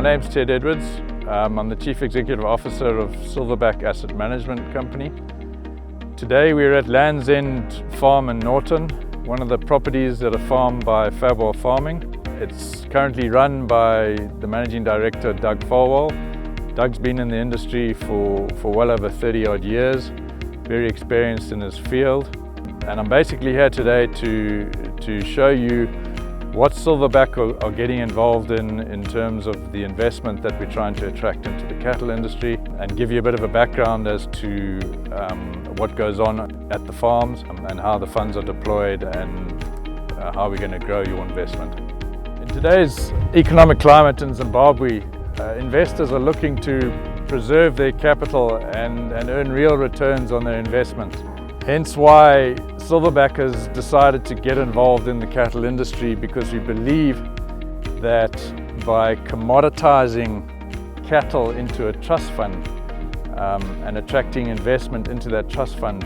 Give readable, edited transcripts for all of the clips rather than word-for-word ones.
name's Ted Edwards. I'm the Chief Executive Officer of Silverback Asset Management Company. Today we're at Land's End Farm in Norton, one of the properties that are farmed by Fabwell Farming. It's currently run by the Managing Director, Doug Falwell. Doug's been in the industry for well over 30 odd years, very experienced in his field. And I'm basically here today to show you what Silverback are getting involved in terms of the investment that we're trying to attract into the cattle industry, and give you a bit of a background as to what goes on at the farms and how the funds are deployed and how we're going to grow your investment. In today's economic climate in Zimbabwe, investors are looking to preserve their capital and earn real returns on their investments. Hence why Silverback has decided to get involved in the cattle industry, because we believe that by commoditizing cattle into a trust fund and attracting investment into that trust fund,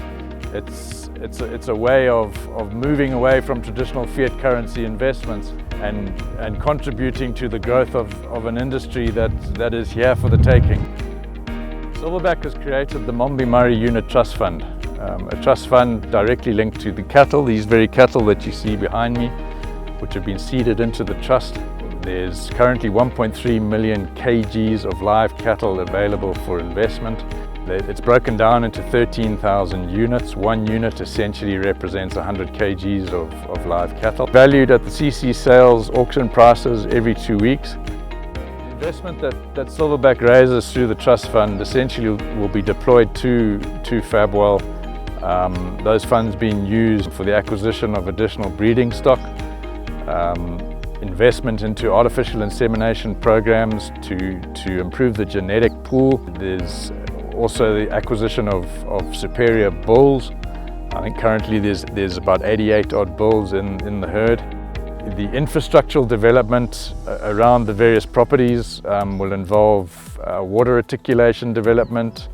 it's a way of moving away from traditional fiat currency investments and contributing to the growth of an industry that is here for the taking. Silverback has created the Mombe Mari Unit Trust Fund, a trust fund directly linked to the cattle, these very cattle that you see behind me, which have been seeded into the trust. There's currently 1.3 million kgs of live cattle available for investment. It's broken down into 13,000 units. One unit essentially represents 100 kgs of live cattle, valued at the CC sales auction prices every 2 weeks. The investment that Silverback raises through the trust fund essentially will be deployed to Fabwell. Those funds being used for the acquisition of additional breeding stock, investment into artificial insemination programs to improve the genetic pool. There's also the acquisition of superior bulls. I think currently there's about 88 odd bulls in the herd. The infrastructural development around the various properties will involve water reticulation development,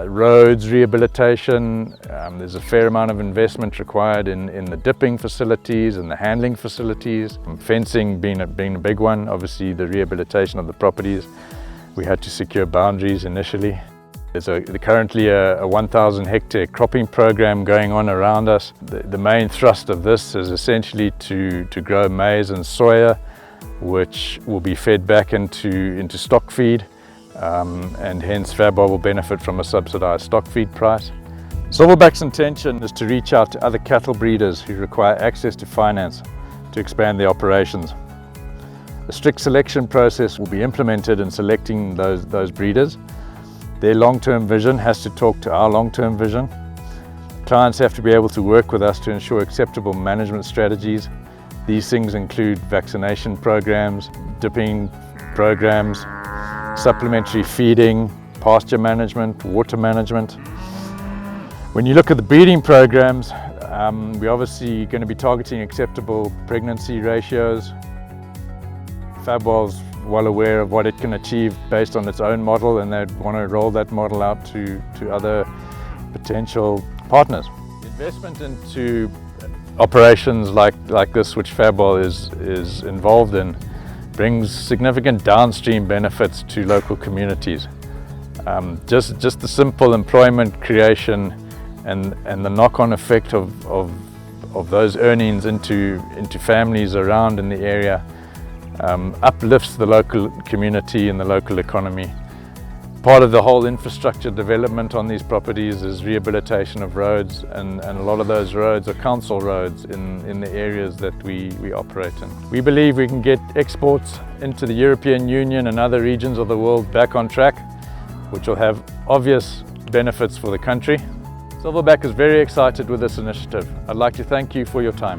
roads rehabilitation. There's a fair amount of investment required in the dipping facilities and the handling facilities. Fencing being a big one. Obviously the rehabilitation of the properties, we had to secure boundaries initially. There's currently a 1,000 hectare cropping program going on around us. The main thrust of this is essentially to grow maize and soya, which will be fed back into stock feed. And hence Fabwell will benefit from a subsidised stock feed price. Silverback's intention is to reach out to other cattle breeders who require access to finance to expand their operations. A strict selection process will be implemented in selecting those breeders. Their long-term vision has to talk to our long-term vision. Clients have to be able to work with us to ensure acceptable management strategies. These things include vaccination programs, dipping programs, supplementary feeding, pasture management, water management. When you look at the breeding programs, we're obviously going to be targeting acceptable pregnancy ratios. Fabwell's well aware of what it can achieve based on its own model, and they want to roll that model out to other potential partners. Investment into operations like this, which Fabwell is involved in, brings significant downstream benefits to local communities. Just the simple employment creation and the knock-on effect of those earnings into families around in the area uplifts the local community and the local economy. Part of the whole infrastructure development on these properties is rehabilitation of roads, and a lot of those roads are council roads in the areas that we operate in. We believe we can get exports into the European Union and other regions of the world back on track, which will have obvious benefits for the country. Silverback is very excited with this initiative. I'd like to thank you for your time.